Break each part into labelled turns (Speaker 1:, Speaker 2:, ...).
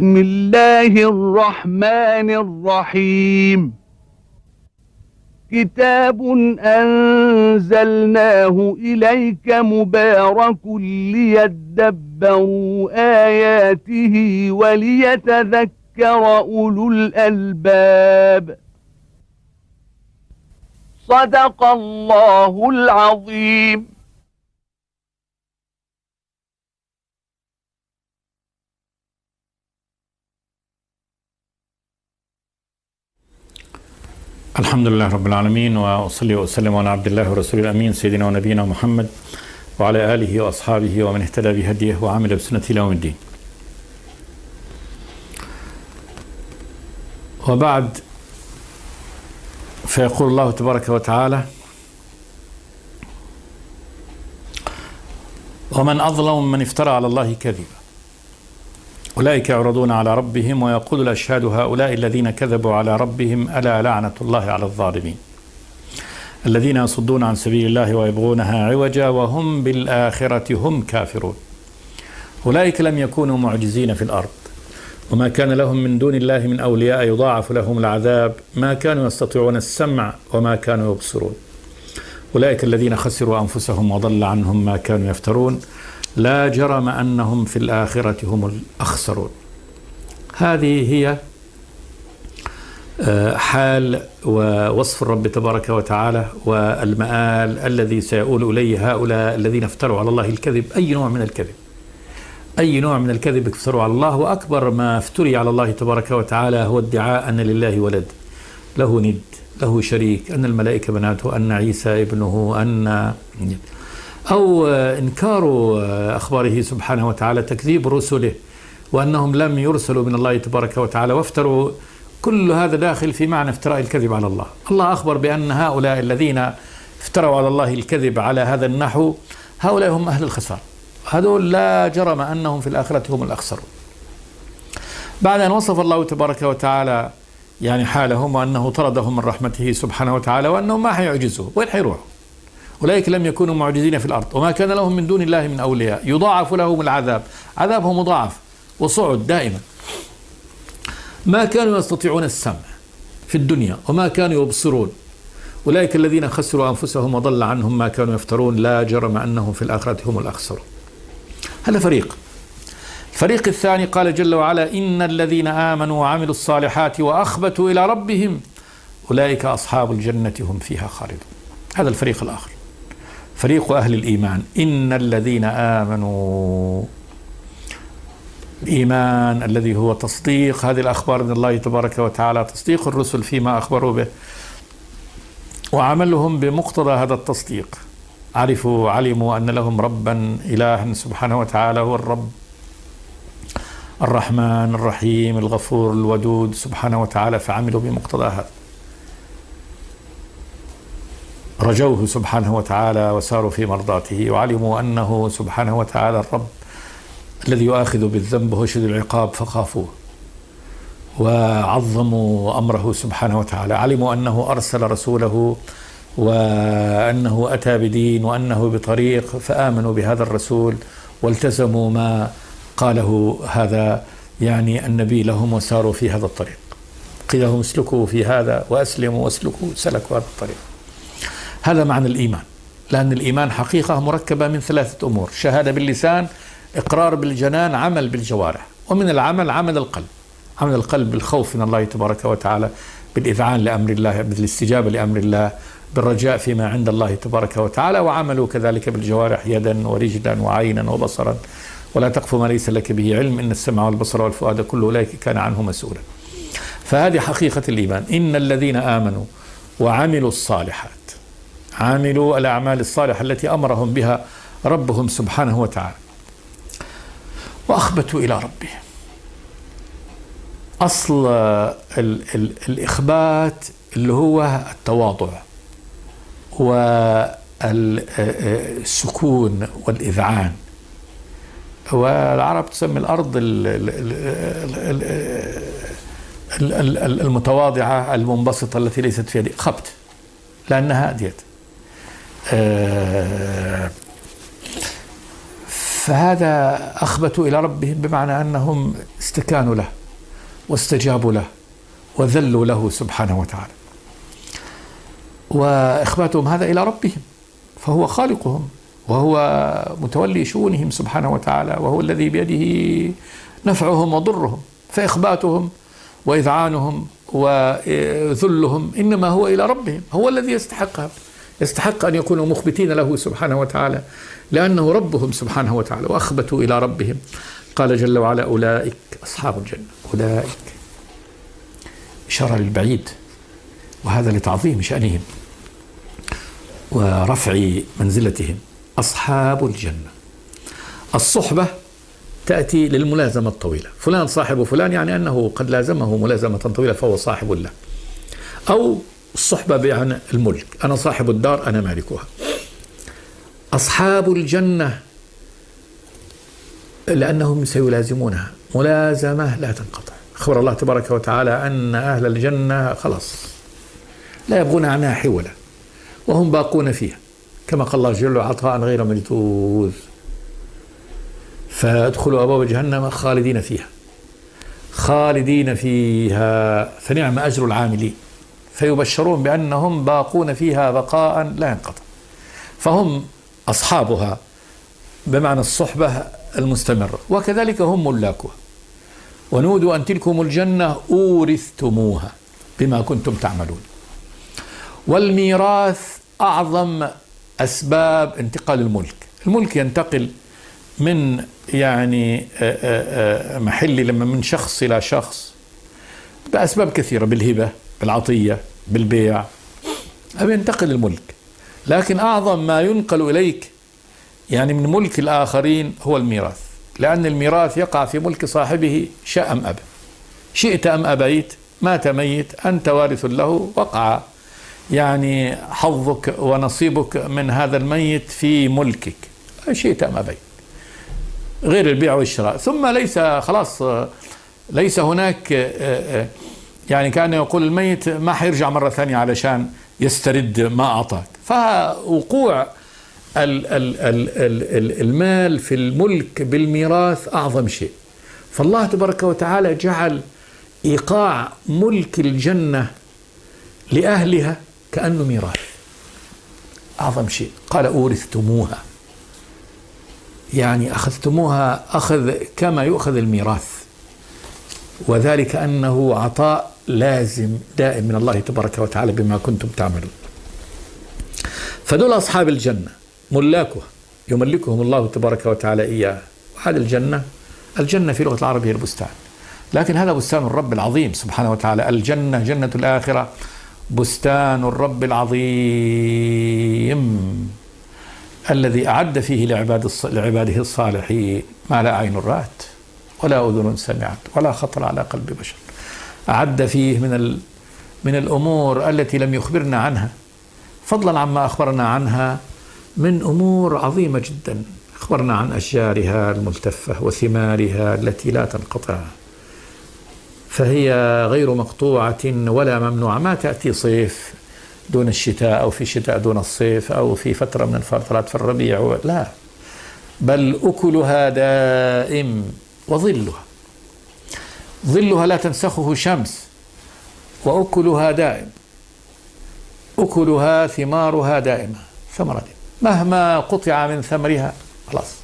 Speaker 1: بسم الله الرحمن الرحيم كتاب أنزلناه إليك مبارك ليدبروا آياته وليتذكر أولو الألباب صدق الله العظيم.
Speaker 2: الحمد لله رب العالمين، وأصلي وأسلم على عبد الله ورسوله الأمين سيدنا ونبينا محمد وعلى آله وأصحابه ومن اهتدى بهديه وعمل بسنته إلى يوم الدين. وبعد، فيقول الله تبارك وتعالى: ومن أظلم ممن افترى على الله كذبا أولئك يعرضون على ربهم ويقول الأشهاد هؤلاء الذين كذبوا على ربهم ألا لعنة الله على الظالمين الذين يصدون عن سبيل الله ويبغونها عوجا وهم بالآخرة هم كافرون أولئك لم يكونوا معجزين في الأرض وما كان لهم من دون الله من أولياء يضاعف لهم العذاب ما كانوا يستطيعون السمع وما كانوا يبصرون أولئك الذين خسروا أنفسهم وضل عنهم ما كانوا يفترون لا جرم أنهم في الآخرة هم الأخسرون. هذه هي حال ووصف الرب تبارك وتعالى والمآل الذي سيؤول إليه هؤلاء الذين افتروا على الله الكذب. أي نوع من الكذب افتروا على الله، وأكبر ما افتري على الله تبارك وتعالى هو ادعاء أن لله ولد، له ند، له شريك، أن الملائكة بناته، أن عيسى ابنه، أو إنكار أخباره سبحانه وتعالى، تكذيب رسله وأنهم لم يرسلوا من الله تبارك وتعالى، وافتروا. كل هذا داخل في معنى افتراء الكذب على الله. الله أخبر بأن هؤلاء الذين افتروا على الله الكذب على هذا النحو هؤلاء هم أهل الخسارة، هذول لا جرم أنهم في الآخرة هم الأخسرون. بعد أن وصف الله تبارك وتعالى حالهم وأنه طردهم من رحمته سبحانه وتعالى وأنهم ما حيعجزوا، وين حيروحوا؟ أولئك لم يكونوا معجزين في الأرض وما كان لهم من دون الله من أولياء يضاعف لهم العذاب، عذابهم مضاعف وصعد دائما، ما كانوا يستطيعون السمع في الدنيا وما كانوا يبصرون أولئك الذين خسروا أنفسهم وضل عنهم ما كانوا يفترون لا جرم أنهم في الآخرة هم الأخسرون. هذا فريق. الفريق الثاني قال جل وعلا: إن الذين آمنوا وعملوا الصالحات وأخبتوا إلى ربهم أولئك أصحاب الجنة هم فيها خالدون. هذا الفريق الآخر، فريق أهل الإيمان. إن الذين آمنوا، الإيمان الذي هو تصديق هذه الأخبار من الله تبارك وتعالى، تصديق الرسل فيما أخبروا به، وعملهم بمقتضى هذا التصديق. علموا أن لهم ربا إلها سبحانه وتعالى هو الرب الرحمن الرحيم الغفور الودود سبحانه وتعالى، فعملوا بمقتضى هذا، رجوه سبحانه وتعالى وساروا في مرضاته، وعلموا أنه سبحانه وتعالى الرب الذي يؤاخذ بالذنب وهو شديد العقاب فخافوه وعظموا أمره سبحانه وتعالى. علموا أنه أرسل رسوله وأنه أتى بدين وأنه بطريق، فآمنوا بهذا الرسول والتزموا ما قاله هذا النبي لهم وساروا في هذا الطريق. قيل لهم اسلكوا في هذا وأسلموا واسلكوا، سلكوا هذا الطريق. هذا معنى الإيمان، لأن الإيمان حقيقة مركبة من ثلاثة أمور: شهادة باللسان، إقرار بالجنان، عمل بالجوارح. ومن العمل عمل القلب، عمل القلب بالخوف من الله تبارك وتعالى، بالإذعان لأمر الله، بالاستجابة لأمر الله، بالرجاء فيما عند الله تبارك وتعالى. وعملوا كذلك بالجوارح، يدا ورجلا وعينا وبصرا، ولا تقف ما ليس لك به علم إن السمع والبصر والفؤاد كل أولئك كان عنه مسؤولا. فهذه حقيقة الإيمان. إن الذين آمنوا وعملوا الصالحات، عاملوا الأعمال الصالحة التي أمرهم بها ربهم سبحانه وتعالى، وأخبتوا إلى ربهم. أصل الإخبات اللي هو التواضع والسكون والإذعان. والعرب تسمي الأرض المتواضعة المنبسطة التي ليست فيها دي خبت، لأنها أديت. فهذا أخبتوا إلى ربهم بمعنى أنهم استكانوا له واستجابوا له وذلوا له سبحانه وتعالى، وإخباتهم هذا إلى ربهم، فهو خالقهم وهو متولي شؤونهم سبحانه وتعالى، وهو الذي بيده نفعهم وضرهم، فإخباتهم وإذعانهم وذلهم إنما هو إلى ربهم، هو الذي يستحق أن يكونوا مخبتين له سبحانه وتعالى لأنه ربهم سبحانه وتعالى. وأخبتوا إلى ربهم. قال جل وعلا: أولئك أصحاب الجنة. أولئك إشارة للبعيد، وهذا لتعظيم شأنهم ورفع منزلتهم. أصحاب الجنة. الصحبة تأتي للملازمة الطويلة، فلان صاحب فلان، يعني أنه قد لازمه ملازمة طويلة فهو صاحب له. أو الصحبة بمعنى الملك، أنا صاحب الدار أنا مالكها. أصحاب الجنة لأنهم سيلازمونها ملازمة لا تنقطع. أخبر الله تبارك وتعالى أن أهل الجنة خلاص لا يبغون عنها حولا وهم باقون فيها، كما قال الله جل وعلا: عطاء غير مجدود، فادخلوا أبواب جهنم خالدين فيها. خالدين فيها فنعم أجر العاملين، فيبشرون بأنهم باقون فيها بقاء لا ينقطع، فهم أصحابها بمعنى الصحبة المستمرة، وكذلك هم ملاكها. ونودوا أن تلكم الجنة أورثتموها بما كنتم تعملون. والميراث أعظم أسباب انتقال الملك. الملك ينتقل من يعني محلي لما من شخص إلى شخص بأسباب كثيرة، بالهبة، بالعطية، بالبيع، ينتقل الملك. لكن أعظم ما ينقل إليك يعني من ملك الآخرين هو الميراث، لأن الميراث يقع في ملك صاحبه شاء أم أبى، شئت أم أبيت، مات ميت أنت وارث له، وقع يعني حظك ونصيبك من هذا الميت في ملكك شئت أم أبيت، غير البيع والشراء. ثم ليس خلاص، ليس هناك يعني كان يقول الميت ما حيرجع مرة ثانية علشان يسترد ما أعطاك. فوقوع المال في الملك بالميراث أعظم شيء. فالله تبارك وتعالى جعل إيقاع ملك الجنة لأهلها كأنه ميراث، أعظم شيء. قال: أورثتموها، يعني أخذتموها أخذ كما يؤخذ الميراث، وذلك أنه عطاء لازم دائم من الله تبارك وتعالى بما كنتم تعملون. فدول أصحاب الجنة ملاكها، يملكهم الله تبارك وتعالى إياها. وهذه الجنة في لغة العرب هي البستان، لكن هذا بستان الرب العظيم سبحانه وتعالى. الجنة جنة الآخرة بستان الرب العظيم الذي أعد فيه لعباده الصالحين ما لا عين رأت ولا أذن سمعت ولا خطر على قلب بشر. أعد فيه من الأمور التي لم يخبرنا عنها، فضلا عما أخبرنا عنها من أمور عظيمة جدا. أخبرنا عن أشجارها الملتفة وثمارها التي لا تنقطع، فهي غير مقطوعة ولا ممنوعة، ما تأتي صيف دون الشتاء أو في شتاء دون الصيف أو في فترة من الفترات في الربيع، لا، بل أكلها دائم ظلها لا تنسخه شمس، وأكلها دائم، أكلها ثمارها دائمة، ثمرة مهما قطع من ثمرها خلاص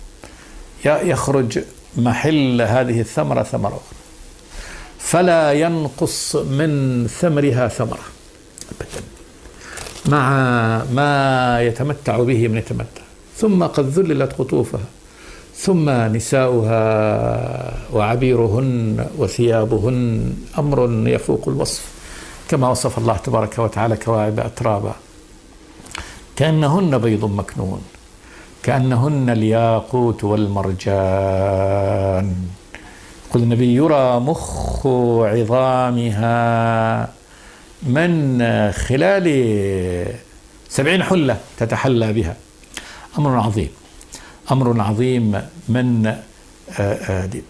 Speaker 2: يخرج محل هذه الثمرة ثمرة أخرى، فلا ينقص من ثمرها ثمرة أبدا مع ما يتمتع به من يتمتع. ثم قد ذللت قطوفها، ثم نساؤها وعبيرهن وثيابهن أمر يفوق الوصف، كما وصف الله تبارك وتعالى: كواعب أترابا كأنهن بيض مكنون كأنهن الياقوت والمرجان. قل النبي: يرى مخ عظامها من خلال 70 حلة تتحلى بها. أمر عظيم من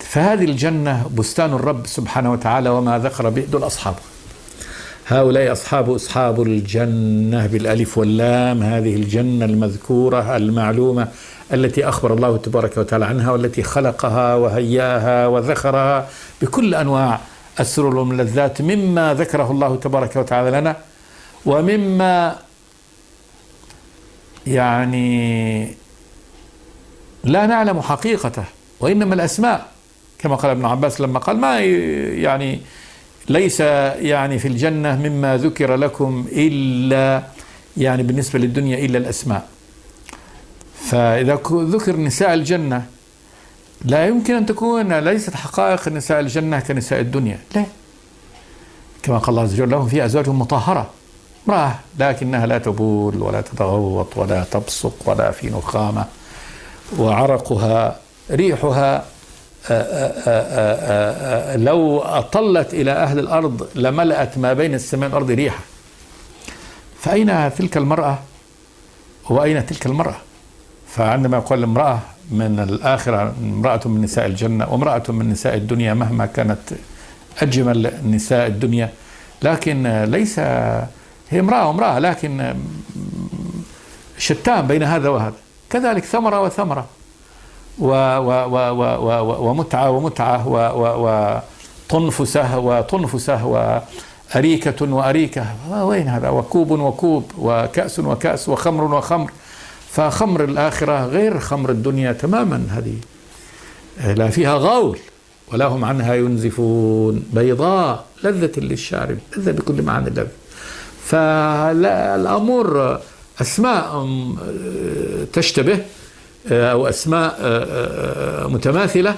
Speaker 2: فهذه الجنة بستان الرب سبحانه وتعالى، وما ذكر به دول أصحابه. هؤلاء أصحاب الجنة بالألف واللام، هذه الجنة المذكورة المعلومة التي أخبر الله تبارك وتعالى عنها، والتي خلقها وهياها وذخرها بكل أنواع السرور واللذات مما ذكره الله تبارك وتعالى لنا، ومما يعني لا نعلم حقيقته، وإنما الأسماء كما قال ابن عباس لما قال ما يعني ليس يعني في الجنة مما ذكر لكم إلا يعني بالنسبة للدنيا إلا الأسماء. فإذا ذكر نساء الجنة لا يمكن أن تكون ليست حقائق نساء الجنة كنساء الدنيا، لا، كما قال الله عز وجل لهم فيها أزواج مطهرة، امرأة لكنها لا تبول ولا تتغوط ولا تبصق ولا في نخامة، وعرقها ريحها لو أطلت إلى أهل الأرض لملأت ما بين السماء والأرض ريحة. فأين تلك المرأة وأين تلك المرأة؟ فعندما يقول امرأة من الآخرة امرأة من نساء الجنة وامرأة من نساء الدنيا مهما كانت أجمل نساء الدنيا، لكن ليس هي امرأة لكن شتان بين هذا وهذا. كذلك ثمرة وثمرة، ومتعة ومتعة، وطنفسة وطنفسة، وأريكة وأريكة، وين هذا؟ وكوب وكوب، وكأس وكأس، وخمر وخمر. فخمر الآخرة غير خمر الدنيا تماما، هذه لا فيها غول ولا هم عنها ينزفون، بيضاء لذة للشارب، لذة بكل معنى اللذة. فالأمور أسماء تشتبه أو أسماء متماثلة،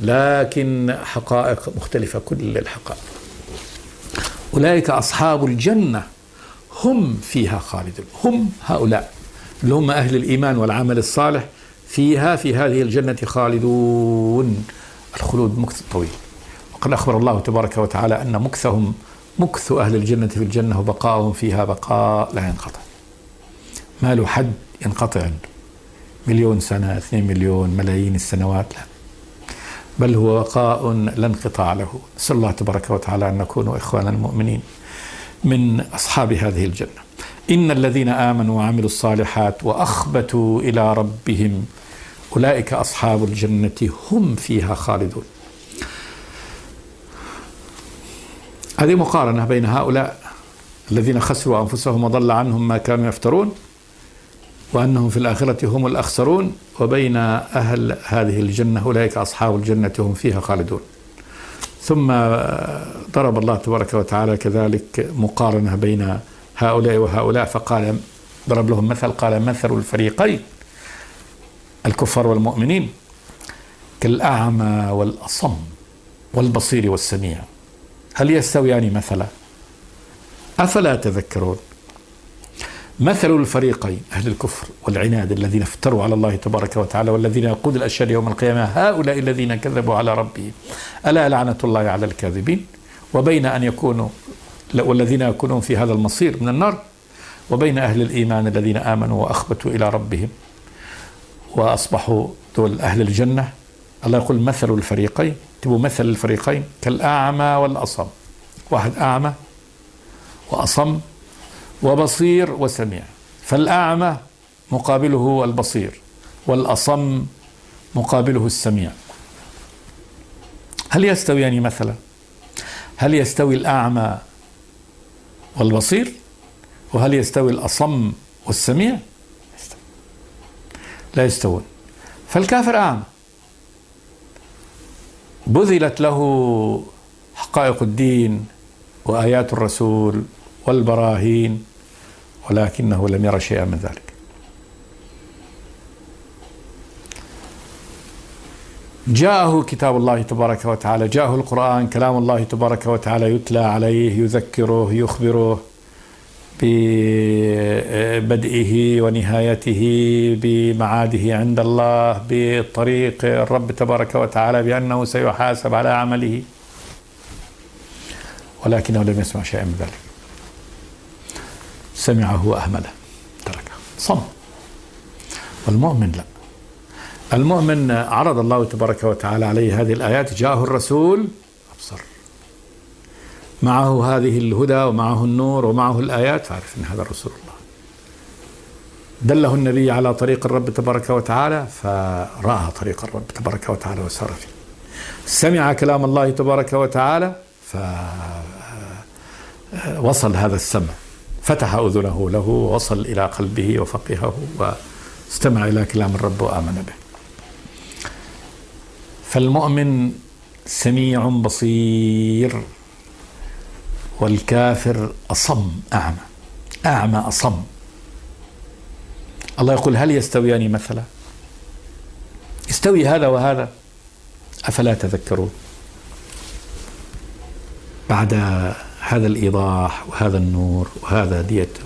Speaker 2: لكن حقائق مختلفة كل الحقائق. أولئك أصحاب الجنة هم فيها خالدون، هم هؤلاء اللي هم أهل الإيمان والعمل الصالح في هذه الجنة خالدون، الخلود مكث طويل. وقد أخبر الله تبارك وتعالى أن مكث أهل الجنة في الجنة وبقاؤهم فيها بقاء لا ينقطع، ما له حد ينقطع عنده، 1,000,000 سنة، 2 مليون، ملايين السنوات، لا، بل هو بقاء لا انقطاع له. نسأل الله تبارك وتعالى أن نكون إخوانا المؤمنين من أصحاب هذه الجنة. إن الذين آمنوا وعملوا الصالحات وأخبتوا إلى ربهم أولئك أصحاب الجنة هم فيها خالدون. هذه مقارنة بين هؤلاء الذين خسروا أنفسهم وضل عنهم ما كانوا يفترون وأنهم في الآخرة هم الأخسرون، وبين أهل هذه الجنة أولئك أصحاب الجنة هم فيها خالدون. ثم ضرب الله تبارك وتعالى كذلك مقارنة بين هؤلاء وهؤلاء، فقال ضرب لهم مثل، قال مثل الفريقين الكفار والمؤمنين كالأعمى والأصم والبصير والسميع هل يستويان مثلا؟ أفلا تذكرون؟ مثل الفريقين أهل الكفر والعناد الذين افتروا على الله تبارك وتعالى والذين يقول الأشهاد يوم القيامة هؤلاء الذين كذبوا على ربهم ألا لعنة الله على الكاذبين، وبين أن يكونوا والذين يكونون في هذا المصير من النار، وبين أهل الإيمان الذين آمنوا وأخبتوا إلى ربهم وأصبحوا دول أهل الجنة. الله يقول مثل الفريقين، تبوا مثل الفريقين كالأعمى والأصم، واحد أعمى وأصم وبصير وسميع، فالأعمى مقابله البصير والأصم مقابله السميع. هل يستويان مثلا؟ هل يستوي الأعمى والبصير؟ وهل يستوي الأصم والسميع؟ لا يستوون. فالكافر أعمى بذلت له حقائق الدين وآيات الرسول والبراهين ولكنه لم يرى شيئا من ذلك. جاءه كتاب الله تبارك وتعالى، جاءه القرآن كلام الله تبارك وتعالى يتلى عليه يذكره يخبره ببدئه ونهايته بمعاده عند الله بطريق الرب تبارك وتعالى بأنه سيحاسب على عمله، ولكنه لم يسمع شيئا من ذلك، سمعه وأهمله تركه صم. والمؤمن لا، المؤمن عرض الله تبارك وتعالى عليه هذه الآيات، جاءه الرسول أبصر معه هذه الهدى ومعه النور ومعه الآيات، فعرف أن هذا رسول الله. دله النبي على طريق الرب تبارك وتعالى فرأى طريق الرب تبارك وتعالى وسار فيه. سمع كلام الله تبارك وتعالى فوصل هذا السمع، فتح أذنه له ووصل إلى قلبه وفقهه واستمع إلى كلام الرب وآمن به. فالمؤمن سميع بصير، والكافر أصم أعمى، أعمى أصم. الله يقول هل يستويان مثلا؟ يستوي هذا وهذا؟ أفلا تذكرون؟ بعد هذا الإيضاح وهذا النور وهذا ديته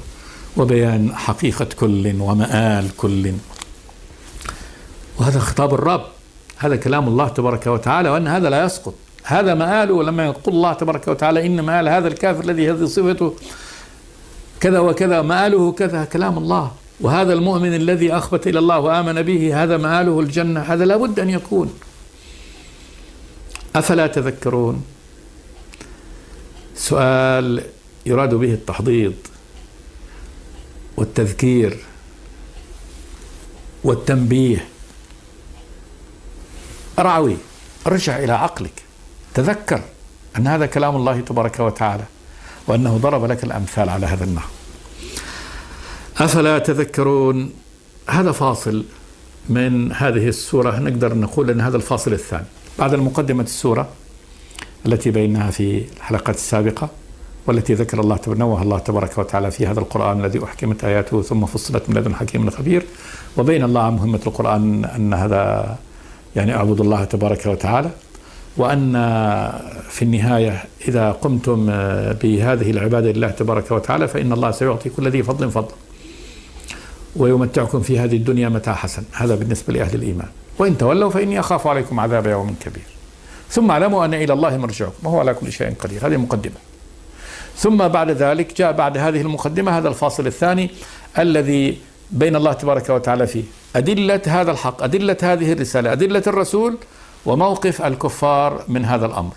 Speaker 2: وبيان حقيقة كل ومآل كل، وهذا خطاب الرب، هذا كلام الله تبارك وتعالى، وأن هذا لا يسقط، هذا مآله. لما يقول الله تبارك وتعالى إن مآل هذا الكافر الذي هذه صفته كذا وكذا مآله كذا، كلام الله. وهذا المؤمن الذي أخبت إلى الله وآمن به هذا مآله الجنة، هذا لابد أن يكون. أفلا تذكرون؟ سؤال يراد به التحضيض والتذكير والتنبيه. أرعوي، ارجع إلى عقلك، تذكر أن هذا كلام الله تبارك وتعالى، وأنه ضرب لك الأمثال على هذا النحو. أفلا تذكرون؟ هذا فاصل من هذه السورة، نقدر نقول أن هذا الفاصل الثاني بعد المقدمة السورة التي بيناها في الحلقات السابقة، والتي ذكر الله نوه الله تبارك وتعالى في هذا القرآن الذي أحكمت آياته ثم فصلت من لدن حكيم خبير، وبين الله عن مهمة القرآن أن هذا يعني أعبد الله تبارك وتعالى، وأن في النهاية إذا قمتم بهذه العبادة لله تبارك وتعالى فإن الله سيعطي كل ذي فضل فضل ويمتعكم في هذه الدنيا متاع حسن. هذا بالنسبة لأهل الإيمان. وإن تولوا فإني أخاف عليكم عذاب يوم كبير. ثم اعلموا أن إلى الله مرجعكم وهو على كل شيء قدير. هذه مقدمة. ثم بعد ذلك جاء بعد هذه المقدمة هذا الفاصل الثاني الذي بين الله تبارك وتعالى فيه أدلة هذا الحق، أدلة هذه الرسالة، أدلة الرسول، وموقف الكفار من هذا الأمر،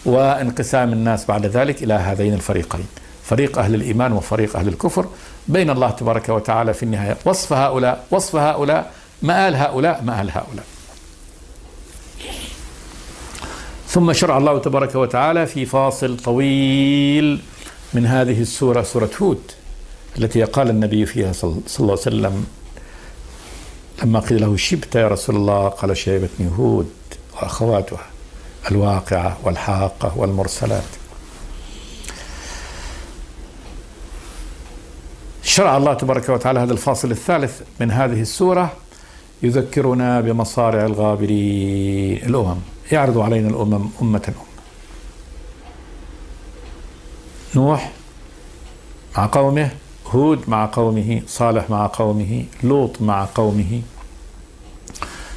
Speaker 2: وانقسام الناس بعد ذلك إلى هذين الفريقين، فريق أهل الإيمان وفريق أهل الكفر. بين الله تبارك وتعالى في النهاية وصف هؤلاء، وصف هؤلاء، مآل هؤلاء، مآل هؤلاء. ثم شرع الله تبارك وتعالى في فاصل طويل من هذه السورة، سورة هود، التي قال النبي فيها صلى الله عليه وسلم لما قيل له شبت يا رسول الله قال شيبتني هود وأخواتها الواقعة والحاقة والمرسلات. شرع الله تبارك وتعالى هذا الفاصل الثالث من هذه السورة يذكرنا بمصارع الغابرين، الأمم، يعرض علينا الأمم أمة أمة. نوح مع قومه، هود مع قومه، صالح مع قومه، لوط مع قومه،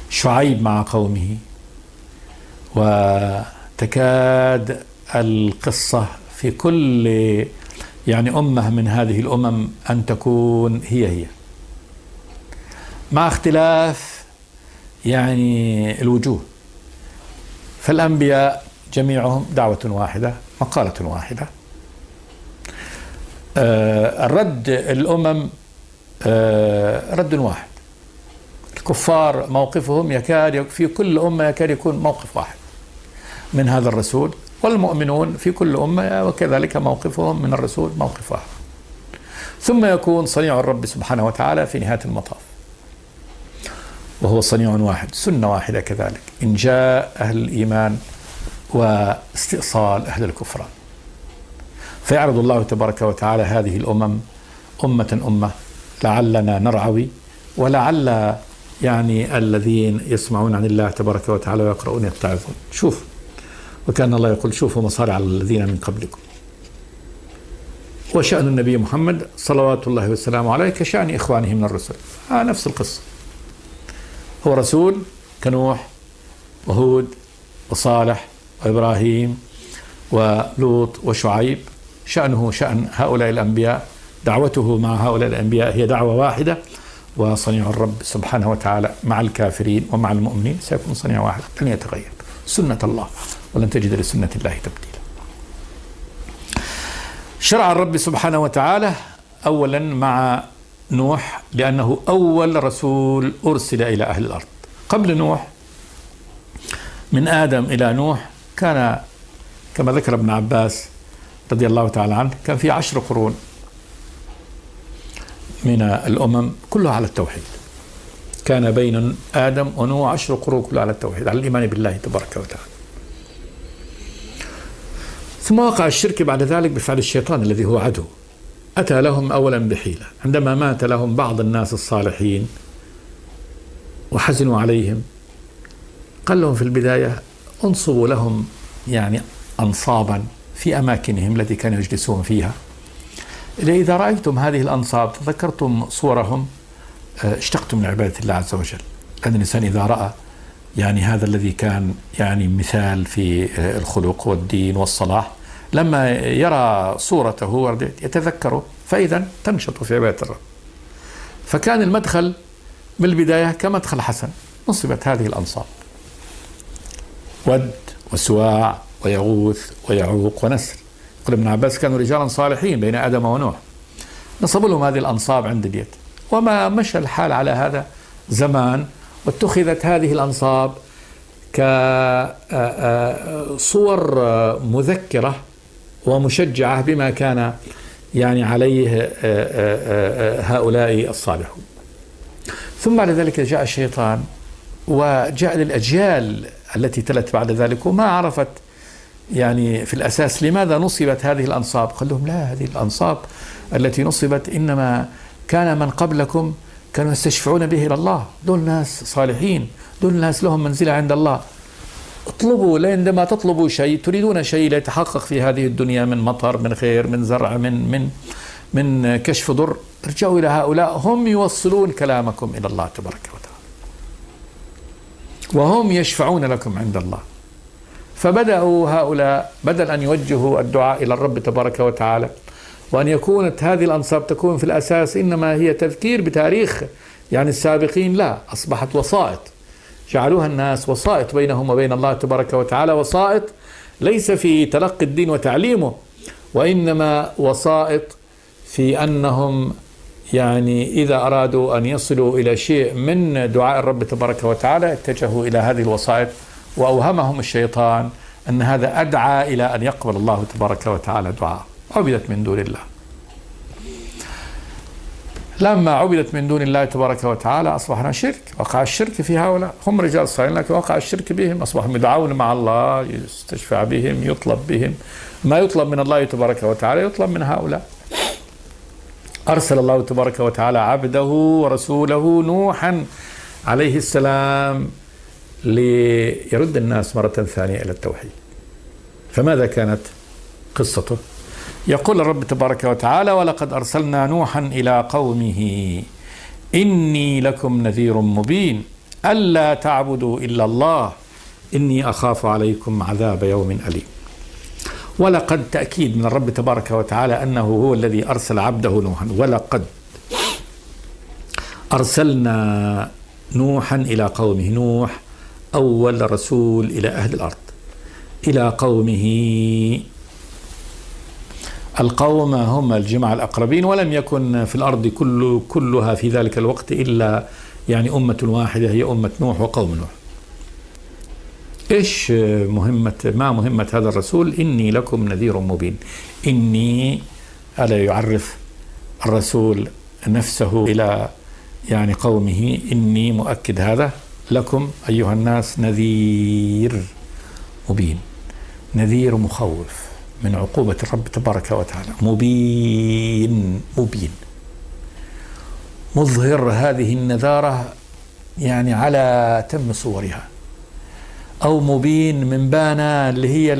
Speaker 2: شعيب مع قومه. وتكاد القصة في كل يعني أمة من هذه الأمم أن تكون هي مع اختلاف يعني الوجوه. فالأنبياء جميعهم دعوة واحدة، مقالة واحدة. الرد الأمم رد واحد. الكفار موقفهم يكاد في كل أمة يكاد يكون موقف واحد من هذا الرسول، والمؤمنون في كل أمة وكذلك موقفهم من الرسول موقف واحد. ثم يكون صنيع الرب سبحانه وتعالى في نهاية المطاف، وهو صنيع واحد، سنة واحدة كذلك، إنجاء أهل الإيمان واستئصال أهل الكفران. فيعرض الله تبارك وتعالى هذه الأمم أمة أمة لعلنا نرعوي، ولعل يعني الذين يسمعون عن الله تبارك وتعالى ويقرؤون يتعظون. شوف، وكان الله يقول شوفوا مصارع الذين من قبلكم. وشأن النبي محمد صلوات الله وسلامه عليه كشأن إخوانه من الرسل، نفس القصة. هو رسول كنوح وهود وصالح وإبراهيم ولوط وشعيب، شأنه شأن هؤلاء الأنبياء، دعوته مع هؤلاء الأنبياء هي دعوة واحدة. وصنيع الرب سبحانه وتعالى مع الكافرين ومع المؤمنين سيكون صنيع واحد لن يتغير، سنة الله، ولن تجد لسنة الله تبديلا. شرع الرب سبحانه وتعالى أولا مع نوح لأنه أول رسول أرسل إلى أهل الأرض. قبل نوح من آدم إلى نوح كان كما ذكر ابن عباس رضي الله تعالى عنه كان في 10 قرون من الأمم كلها على التوحيد. كان بين آدم ونوح 10 قرون كلها على التوحيد، على الإيمان بالله تبارك وتعالى. ثم وقع الشرك بعد ذلك بفعل الشيطان الذي هو عدو. أتى لهم أولا بحيلة، عندما مات لهم بعض الناس الصالحين وحزنوا عليهم قال لهم في البداية انصبوا لهم يعني أنصابا في أماكنهم التي كانوا يجلسون فيها، إذا رأيتم هذه الأنصاب تذكرتم صورهم اشتقتم لعبادة الله عز وجل. لأن الإنسان إذا رأى يعني هذا الذي كان يعني مثال في الخلق والدين والصلاح، لما يرى صورته يتذكره، فإذا تنشط في عبادة الرب. فكان المدخل بالبداية كمدخل حسن، نصبت هذه الأنصاب: ود وسواع ويغوث ويعوق ونسر. يقول ابن عباس كانوا رجالا صالحين بين آدم ونوح، نصبوا لهم هذه الأنصاب عند اليد. وما مشى الحال على هذا زمان، واتخذت هذه الأنصاب كصور مذكرة ومشجعة بما كان يعني عليه هؤلاء الصالحون. ثم بعد ذلك جاء الشيطان وجاء للأجيال التي تلت بعد ذلك وما عرفت يعني في الأساس لماذا نصبت هذه الأنصاب. قال لهم: لا، هذه الأنصاب التي نصبت إنما كان من قبلكم كانوا يستشفعون به إلى الله، دول ناس صالحين، دول ناس لهم منزلة عند الله. اطلبوا، عندما تطلبوا شيء تريدون شيء ليتحقق في هذه الدنيا من مطر، من خير، من زرع، من كشف ضر، ارجعوا إلى هؤلاء، هم يوصلون كلامكم إلى الله تبارك وتعالى وهم يشفعون لكم عند الله. فبدأوا هؤلاء بدل أن يوجهوا الدعاء إلى الرب تبارك وتعالى وأن يكونت هذه الأنصاب تكون في الأساس إنما هي تذكير بتاريخ يعني السابقين، لا، أصبحت وسائط، جعلوها الناس وسائط بينهم وبين الله تبارك وتعالى. وسائط ليس في تلقي الدين وتعليمه، وإنما وسائط في أنهم يعني إذا أرادوا أن يصلوا إلى شيء من دعاء الرب تبارك وتعالى اتجهوا إلى هذه الوسائط، وأوهمهم الشيطان أن هذا أدعى إلى أن يقبل الله تبارك وتعالى دعاء. عبدت من دون الله. لما عبدت من دون الله تبارك وتعالى أصبحنا شرك، وقع الشرك في هؤلاء، هم رجال صالحين لكن وقع الشرك بهم، أصبحوا يدعون مع الله، يستشفع بهم، يطلب بهم، ما يطلب من الله تبارك وتعالى يطلب من هؤلاء. أرسل الله تبارك وتعالى عبده ورسوله نوحا عليه السلام ليرد الناس مرة ثانية إلى التوحيد. فماذا كانت قصته؟ يقول الرب تبارك وتعالى: ولقد أرسلنا نوحا إلى قومه إني لكم نذير مبين ألا تعبدوا إلا الله إني أخاف عليكم عذاب يوم أليم. ولقد تأكيد من الرب تبارك وتعالى أنه هو الذي أرسل عبده نوحا. ولقد أرسلنا نوحا إلى قومه، نوح أول رسول إلى أهل الأرض، إلى قومه. القوم هم الجماعة الأقربين، ولم يكن في الأرض كلها في ذلك الوقت إلا يعني أمة واحدة هي أمة نوح وقوم نوح. إيش ما مهمة هذا الرسول؟ إني لكم نذير مبين. إني ألا يعرف الرسول نفسه إلى يعني قومه، إني مؤكد هذا لكم أيها الناس نذير مبين، نذير مخوف من عقوبة الرب تبارك وتعالى، مبين مظهر هذه النذارة يعني على أتم صورها، أو مبين من بانا اللي هي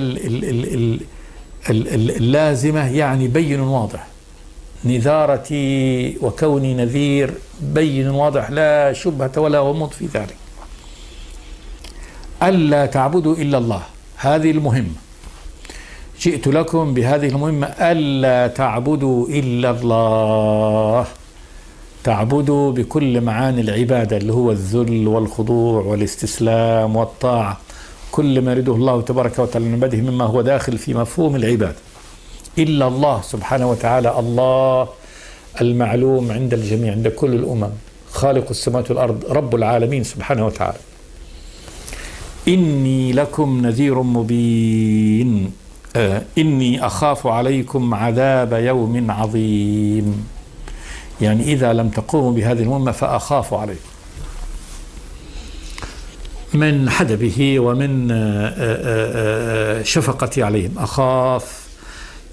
Speaker 2: اللازمة يعني بين واضح. نذارتي وكوني نذير بين واضح لا شبهة ولا غموض في ذلك. ألا تعبدوا إلا الله، هذه المهمة. جئت لكم بهذه المهمة، ألا تعبدوا إلا الله، تعبدوا بكل معاني العبادة اللي هو الذل والخضوع والاستسلام والطاعة، كل ما يريده الله تبارك وتعالى من عباده مما هو داخل في مفهوم العبادة. إلا الله سبحانه وتعالى، الله المعلوم عند الجميع، عند كل الأمم، خالق السماوات والأرض، رب العالمين سبحانه وتعالى. إني لكم نذير مبين، إني أخاف عليكم عذاب يوم عظيم، يعني إذا لم تقوموا بهذه المهمة فأخاف عليكم من حدبه ومن شفقتي عليهم. أخاف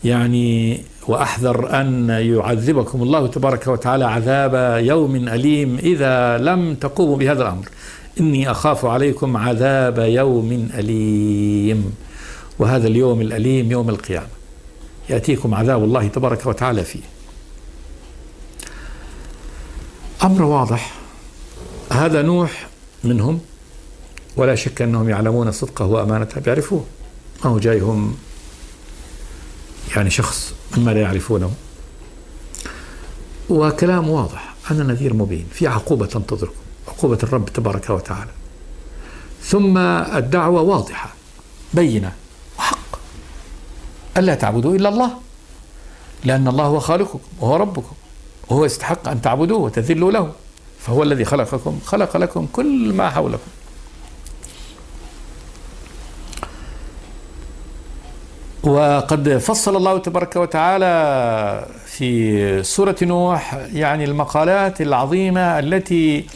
Speaker 2: يعني وأحذر أن يعذبكم الله تبارك وتعالى عذاب يوم أليم إذا لم تقوموا بهذا الأمر. إني أخاف عليكم عذاب يوم أليم، وهذا اليوم الأليم يوم القيامة يأتيكم عذاب الله تبارك وتعالى فيه. أمر واضح، هذا نوح منهم، ولا شك أنهم يعلمون صدقه وأمانته، بيعرفوه، ما هو جايهم يعني شخص مما لا يعرفونه، وكلام واضح، أنا نذير مبين، في عقوبة تنتظركم، عقوبة الرب تبارك وتعالى. ثم الدعوة واضحة بينة وحق، ألا تعبدوا إلا الله، لأن الله هو خالقكم وهو ربكم، وهو يستحق أن تعبدوه وتذلوا له، فهو الذي خلقكم، خلق لكم كل ما حولكم. وقد فصل الله تبارك وتعالى في سورة نوح يعني المقالات العظيمة التي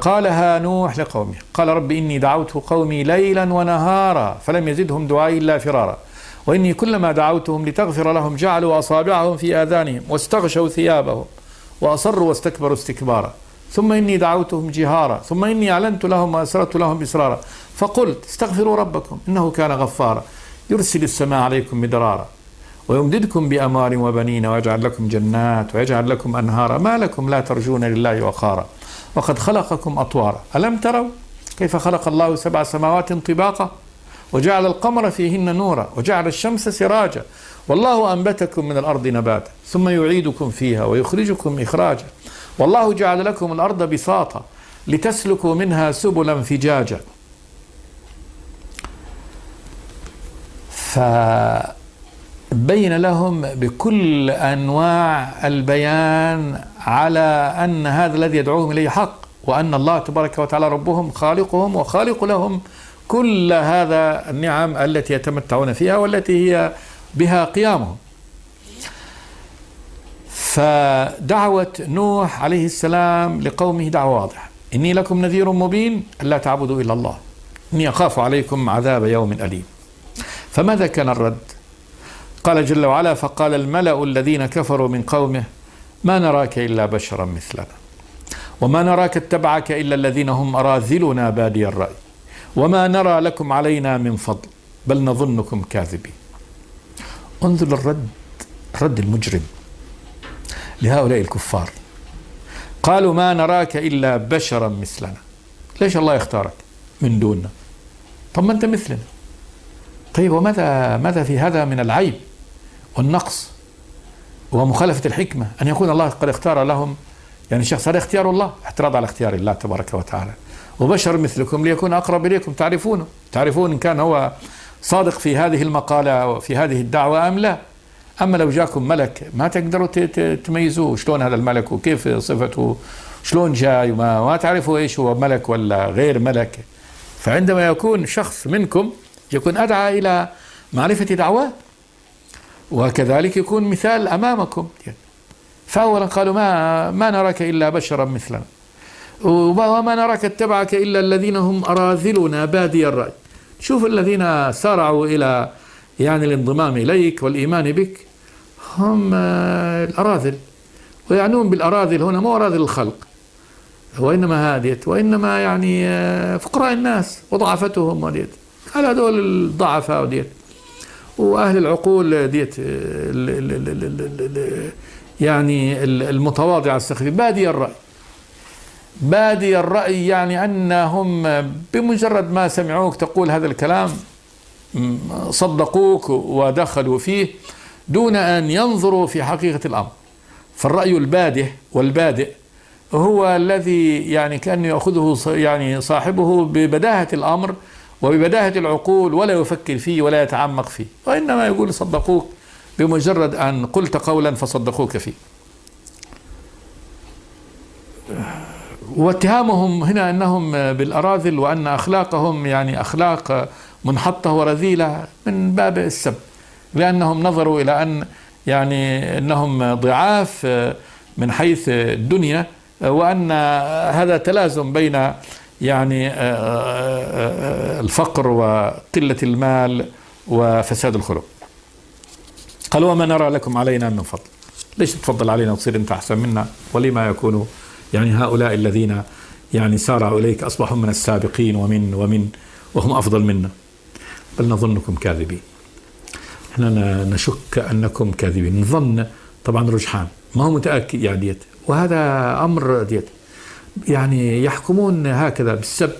Speaker 2: قالها نوح لقومه. قال رب إني دعوت قومي ليلا ونهارا فلم يزدهم دعائي إلا فرارا، وإني كلما دعوتهم لتغفر لهم جعلوا أصابعهم في آذانهم واستغشوا ثيابهم وأصروا واستكبروا استكبارا، ثم إني دعوتهم جهارا ثم إني أعلنت لهم وأسررت لهم إسرارا، فقلت استغفروا ربكم إنه كان غفارا يرسل السماء عليكم مدرارا ويمددكم بأموال وبنين ويجعل لكم جنات ويجعل لكم أنهارا ما لكم لا ترجون لله وقارا وقد خلقكم أطوارا ألم تروا كيف خلق الله 7 سماوات طباقا وجعل القمر فيهن نورا وجعل الشمس سراجا والله أنبتكم من الأرض نباتا ثم يعيدكم فيها ويخرجكم إخراجا والله جعل لكم الأرض بساطا لتسلكوا منها سبلا فجاجا. فبين لهم بكل أنواع البيان على أن هذا الذي يدعوهم إليه حق، وأن الله تبارك وتعالى ربهم خالقهم وخالق لهم كل هذا النعم التي يتمتعون فيها والتي هي بها قيامهم. فدعوة نوح عليه السلام لقومه دعوة واضحة، إني لكم نذير مبين ألا تعبدوا إلا الله إني أخاف عليكم عذاب يوم أليم. فماذا كان الرد؟ قال جل وعلا فقال الملأ الذين كفروا من قومه ما نراك إلا بشرا مثلنا وما نراك اتبعك إلا الذين هم أراذلنا بادي الرأي وما نرى لكم علينا من فضل بل نظنكم كاذبين. انظر الرد المجرم لهؤلاء الكفار، قالوا ما نراك إلا بشرا مثلنا. ليش الله يختارك من دوننا؟ طب ما أنت مثلنا. طيب وماذا في هذا من العيب والنقص ومخالفة الحكمة أن يكون الله قد اختار لهم، يعني الشخص هذا اختيار الله، اعتراض على اختيار الله تبارك وتعالى. وبشر مثلكم ليكون أقرب إليكم تعرفون إن كان هو صادق في هذه المقالة وفي هذه الدعوة أم لا. أما لو جاكم ملك ما تقدروا تميزوه شلون هذا الملك وكيف صفته شلون جاي وما تعرفوا إيش هو ملك ولا غير ملك. فعندما يكون شخص منكم يكون أدعى إلى معرفة دعوات، وكذلك يكون مثال أمامكم. فأولا قالوا ما نراك إلا بشرا مثلنا وما نراك اتبعك إلا الذين هم أراذلنا بادي الرأي. شوف الذين سارعوا إلى يعني الانضمام إليك والإيمان بك هم الأراذل، ويعنون بالأراذل هنا مو أراذل الخلق وإنما هاديت وإنما يعني فقراء الناس وضعفتهم وديت، على هذول الضعفاء وديت وأهل العقول ديت يعني المتواضعة السخيفة بادي الرأي يعني أنهم بمجرد ما سمعوك تقول هذا الكلام صدقوك ودخلوا فيه دون أن ينظروا في حقيقة الأمر. فالرأي والبادئ هو الذي يعني كأنه يأخذه يعني صاحبه ببداهة الأمر وببداهة العقول ولا يفكر فيه ولا يتعمق فيه، وإنما يقول صدقوك بمجرد أن قلت قولا فصدقوك فيه. واتهامهم هنا أنهم بالأراذل وأن أخلاقهم يعني أخلاق منحطة ورذيلة من باب السب، لأنهم نظروا إلى أن يعني أنهم ضعاف من حيث الدنيا، وأن هذا تلازم بين يعني الفقر وقلة المال وفساد الخلق. قال وما نرى لكم علينا من فضل، ليش تفضل علينا وتصير أنت أحسن منا؟ ولما يكون يعني هؤلاء الذين يعني سارعوا إليك أصبحوا من السابقين ومن وهم أفضل منا، بل نظنكم كاذبين. احنا نشك أنكم كاذبين. نظن طبعا رجحان، ما هو متأكد يعني ديت، وهذا أمر ديت يعني يحكمون هكذا بالسب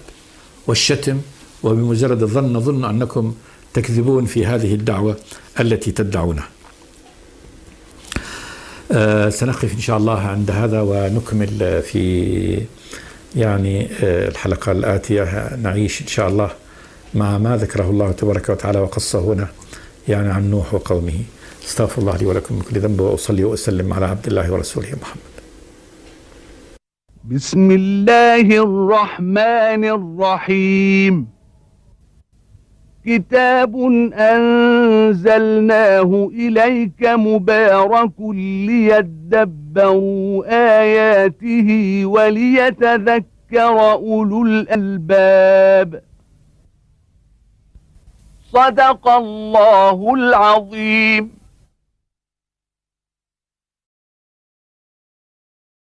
Speaker 2: والشتم، وبمجرد الظن نظن أنكم تكذبون في هذه الدعوة التي تدعونها. سنقف إن شاء الله عند هذا ونكمل في يعني الحلقة الآتية. نعيش إن شاء الله مع ما ذكره الله تبارك وتعالى وقصه هنا يعني عن نوح وقومه. استغفر الله لي ولكم من كل ذنب، وأصلي وأسلم على عبد الله ورسوله محمد.
Speaker 1: بسم الله الرحمن الرحيم. كتاب أنزلناه إليك مبارك ليدبروا آياته وليتذكر أولو الألباب. صدق الله العظيم.